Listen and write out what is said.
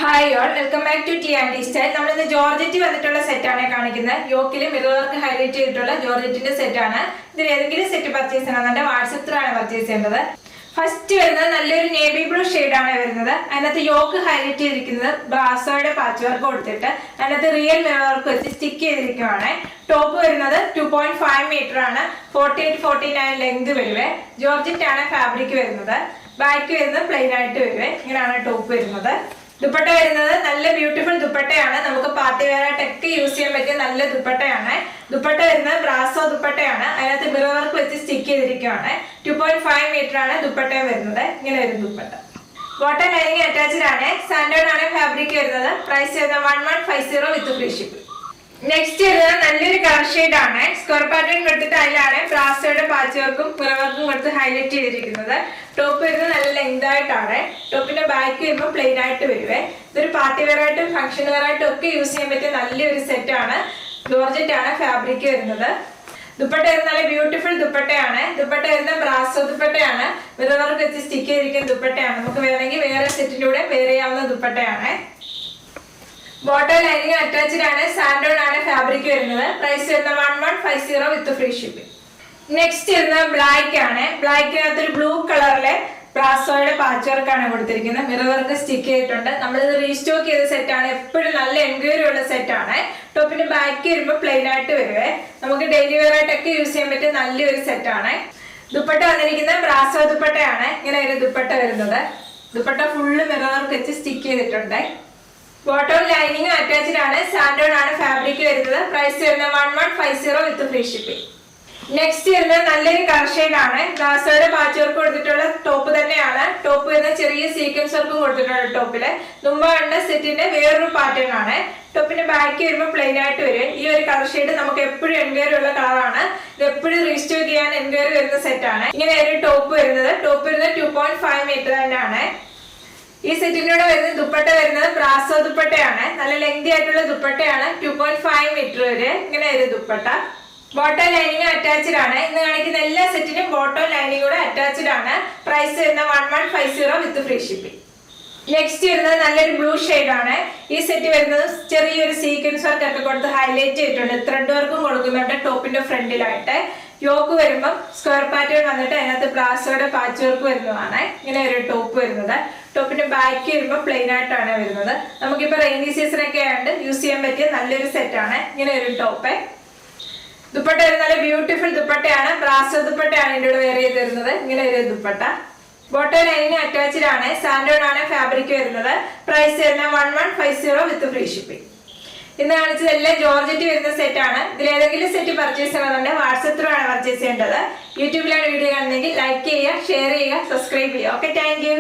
Hi all, welcome back to T and style. നമ്മളിന്ന് georgette വന്നിട്ടുള്ള സെറ്റാണ് കാണിക്കുന്നത്. യോക്കിൽ മിറർ വർക്ക് ഹൈലൈറ്റ് ചെയ്തിട്ടുള്ള ജോർജറ്റിന്റെ സെറ്റാണ്. ഇതിൽ ഏതെങ്കിലും സെറ്റ് പർച്ചേസ് ചെയ്യണമെന്നുണ്ടെങ്കിൽ വാട്സപ്പ് ത്രൂ ആണ് പർച്ചേസ് ചെയ്യേണ്ടത്. ഫസ്റ്റ് വരുന്നത് നല്ലൊരു നേവി ബ്ലൂ ആണ് വരുന്നത്. അതിനകത്ത് യോക്ക് ഹൈലൈറ്റ് ചെയ്തിരിക്കുന്നത് ബ്രാസോയുടെ പാച്ച് വർക്ക് കൊടുത്തിട്ട് അതിനകത്ത് റിയൽ മിറർ വർക്ക് വെച്ച് സ്റ്റിക്ക് ചെയ്തിരിക്കുവാണ്. ടോപ്പ് വരുന്നത് 2.5 മീറ്റർ ആണ്. 48-49 ലെങ്ത് വരുവേ. ജോർജറ്റ് ആണ് ഫാബ്രിക് വരുന്നത്. ബാക്ക് വരുന്നത് പ്ലെയിൻ ആയിട്ട് വരുവേ. ഇങ്ങനെയാണ് ടോപ്പ് വരുന്നത്. ദുപ്പട്ട വരുന്നത് നല്ല ബ്യൂട്ടിഫുൾ ദുപ്പട്ടയാണ്. നമുക്ക് പാർട്ടി വെയർ ആയിട്ടൊക്കെ യൂസ് ചെയ്യാൻ പറ്റിയ നല്ല ദുപ്പട്ടയാണ്. ദുപ്പട്ട വരുന്നത് ബ്രാസോ ദുപ്പട്ടയാണ്. അതിനകത്ത് മിറർ വർക്ക് വെച്ച് സ്റ്റിക്ക് ചെയ്തിരിക്കുകയാണ്. 2.5 മീറ്റർ ആണ് ദുപ്പട്ടയും വരുന്നത്. ഇങ്ങനെ ഒരു ദുപ്പട്ട. ബോട്ടം ലൈനിങ് അറ്റാച്ച്ഡ് ആണ്. സ്റ്റാൻഡേർഡ് ആണ് ഫാബ്രിക് വരുന്നത്. പ്രൈസ് വരുന്നത് 1150 വിത്ത് ഫ്രീ ഷിപ്പ്. നെക്സ്റ്റ് വരുന്നത് നല്ലൊരു കളർ ഷെയ്ഡ് ആണ്. സ്ക്വയർ പാറ്റേൺ കൊടുത്തിട്ട് അതിലാണ് ബ്രാസോയുടെ പാച്ച് വർക്കും മിറർ വർക്കും കൊടുത്ത് ഹൈലൈറ്റ് ചെയ്തിരിക്കുന്നത്. ടോപ്പ് വരുന്നത് നല്ല ലെങ്ത് ആയിട്ടാണ്. ടോപ്പിന്റെ ബാക്ക് വരുമ്പോൾ പ്ലെയിൻ ആയിട്ട് വരുവേ. ഇതൊരു പാർട്ടി വെയർ ആയിട്ടും ഫംഗ്ഷൻ വെയർ ആയിട്ടും ഒക്കെ യൂസ് ചെയ്യാൻ പറ്റിയ നല്ലൊരു സെറ്റ് ആണ്. ജോർജറ്റ് ആണ് ഫാബ്രിക് വരുന്നത്. ദുപ്പട്ട വരുന്നത് നല്ല ബ്യൂട്ടിഫുൾ ദുപ്പട്ടയാണ്. ദുപ്പട്ട വരുന്ന ബ്രാസോ ദുപ്പട്ടയാണ്. മിറർ വർക്ക് വെച്ച് സ്റ്റിക്ക് ചെയ്തിരിക്കുന്ന ദുപ്പട്ടയാണ്. നമുക്ക് വേണമെങ്കിൽ വേറെ സെറ്റിന്റെ കൂടെ വെയർ ചെയ്യാവുന്ന ദുപ്പട്ടയാണ്. ബോട്ടം ലൈനിങ് അറ്റാച്ച്ഡ് ആണ്. സാൻഡോൺ ആണ് ഫാബ്രിക് വരുന്നത്. പ്രൈസ് വരുന്നത് 1150 വിത്ത് ഫ്രീ ഷിപ്പിംഗ്. നെക്സ്റ്റ് വരുന്നത് ബ്ലാക്ക് ആണ്. ബ്ലാക്കിനകത്ത് ഒരു ബ്ലൂ കളറിലെ ബ്രാസോയുടെ പാച്ച് വർക്ക് ആണ് കൊടുത്തിരിക്കുന്നത്. മിറർ വർക്ക് സ്റ്റിക്ക് ചെയ്തിട്ടുണ്ട്. നമ്മളിത് റീസ്റ്റോക്ക് ചെയ്ത സെറ്റ് ആണ്. എപ്പോഴും നല്ല എൻക്വയറി ഉള്ള സെറ്റ് ആണ്. ടോപ്പിന്റെ ബാക്ക് വരുമ്പോൾ പ്ലെയിൻ ആയിട്ട് വരുവേ. നമുക്ക് ഡെയിലി വെയർ ആയിട്ടൊക്കെ യൂസ് ചെയ്യാൻ പറ്റിയ നല്ലൊരു സെറ്റ് ആണ്. ദുപ്പട്ട വന്നിരിക്കുന്നത് ബ്രാസോ ദുപ്പട്ടയാണ്. ഇങ്ങനെ ഒരു ദുപ്പട്ട വരുന്നത്. ദുപ്പട്ട ഫുള്ള് മിറർ വർക്ക് വെച്ച് സ്റ്റിക്ക് ചെയ്തിട്ടുണ്ട്. ബോട്ടം ലൈനിങ് അറ്റാച്ച്ഡ് ആണ്. സാൻഡോൺ ആണ് ഫാബ്രിക് വരുന്നത്. പ്രൈസ് വരുന്നത് 1150 വിത്ത് ഫ്രീ ഷിപ്പിംഗ്. നെക്സ്റ്റ് വരുന്നത് നല്ലൊരു കളർ ഷെയ്ഡ് ആണ്. ബ്രാസോയുടെ പാച്ച് വർക്ക് കൊടുത്തിട്ടുള്ള ടോപ്പ് തന്നെയാണ്. ടോപ്പ് വരുന്ന ചെറിയ സീക്വൻസ് വർക്കും കൊടുത്തിട്ടുള്ള ടോപ്പില്. മുമ്പ് കണ്ട സെറ്റിന്റെ വേറൊരു പാറ്റേൺ ആണ്. ടോപ്പിന്റെ ബാക്ക് വരുമ്പോൾ പ്ലെയിൻ ആയിട്ട് വരും. ഈ ഒരു കളർ ഷെയ്ഡ് നമുക്ക് എപ്പോഴും എൻക്വയറി ഉള്ള കളറാണ്. ഇത് എപ്പോഴും റീസ്റ്റോക്ക് ചെയ്യാൻ എൻക്വയറി വരുന്ന സെറ്റ് ആണ്. ഇങ്ങനെ ഒരു ടോപ്പ് വരുന്നത്. ടോപ്പ് വരുന്നത് 2.5 മീറ്റർ തന്നെയാണ്. ഈ സെറ്റിന്റെ കൂടെ വരുന്നത് ദുപ്പട്ട വരുന്നത് ബ്രാസോ ദുപ്പട്ടയാണ്. നല്ല ലെങ്തി ആയിട്ടുള്ള ദുപ്പട്ടയാണ്. 2.5 മീറ്റർ വരെ ഇങ്ങനെ ഒരു ദുപ്പട്ട. ബോട്ടം ലൈനിങ് അറ്റാച്ച്ഡ് ആണ്. ഇന്ന് കാണിക്കുന്ന എല്ലാ സെറ്റിനും ബോട്ടം ലൈനിങ് കൂടെ അറ്റാച്ച്ഡ് ആണ്. പ്രൈസ് വരുന്നത് 1150 വിത്ത് ഫ്രീ ഷിപ്പിംഗ്. നെക്സ്റ്റ് വരുന്നത് നല്ലൊരു ബ്ലൂ ഷെയ്ഡ് ആണ്. ഈ സെറ്റ് വരുന്നത് ചെറിയൊരു സീക്വൻസ് വർക്ക് ഒക്കെ കൊടുത്ത് ഹൈലൈറ്റ് ചെയ്തിട്ടുണ്ട്. ത്രെഡ് വർക്കും കൊടുക്കുന്നുണ്ട് ടോപ്പിന്റെ ഫ്രണ്ടിലായിട്ട്. യോക്ക് വരുമ്പോൾ സ്ക്വയർ പാറ്റേൺ വന്നിട്ട് അതിനകത്ത് ബ്രാസോയുടെ പാച്ച് വർക്ക് വരുന്നതാണ്. ഇങ്ങനെ ഒരു ടോപ്പ് വരുന്നത്. ടോപ്പിന്റെ ബാക്ക് വരുമ്പോൾ പ്ലെയിൻ ആയിട്ടാണ് വരുന്നത്. നമുക്കിപ്പോൾ റെയിനി സീസൺ ഒക്കെ ആയതുകൊണ്ട് യൂസ് ചെയ്യാൻ പറ്റിയ നല്ലൊരു സെറ്റ് ആണ്. ഇങ്ങനെ ഒരു ടോപ്പ്. ദുപ്പട്ട വരുന്ന നല്ല ബ്യൂട്ടിഫുൾ ദുപ്പട്ടയാണ്. ബ്രാസോ ദുപ്പട്ടയാണ് ഇതിന്റെ കൂടെ വെയർ ചെയ്ത് തരുന്നത്. ഇങ്ങനെ ഒരു ദുപ്പട്ട. ബോട്ടം ലൈനിങ് അറ്റാച്ച്ഡ് ആണ്. സാൻഡോൺ ആണ് ഫാബ്രിക് വരുന്നത്. പ്രൈസ് വരുന്നത് 1150 വിത്ത് ഫ്രീ ഷിപ്പിംഗ്. ഇന്ന് കാണിച്ചത് എല്ലാം ജോർജറ്റ് വരുന്ന സെറ്റ് ആണ്. ഇതിൽ ഏതെങ്കിലും സെറ്റ് പർച്ചേസ് ചെയ്യണമെന്നുണ്ടെങ്കിൽ വാട്സപ്പ് ത്രൂ ആണ് പർച്ചേസ് ചെയ്യേണ്ടത്. യൂട്യൂബിലാണ് വീഡിയോ കാണുന്നതെങ്കിൽ ലൈക്ക് ചെയ്യുക, ഷെയർ ചെയ്യുക, സബ്സ്ക്രൈബ് ചെയ്യുക. Okay, thank you.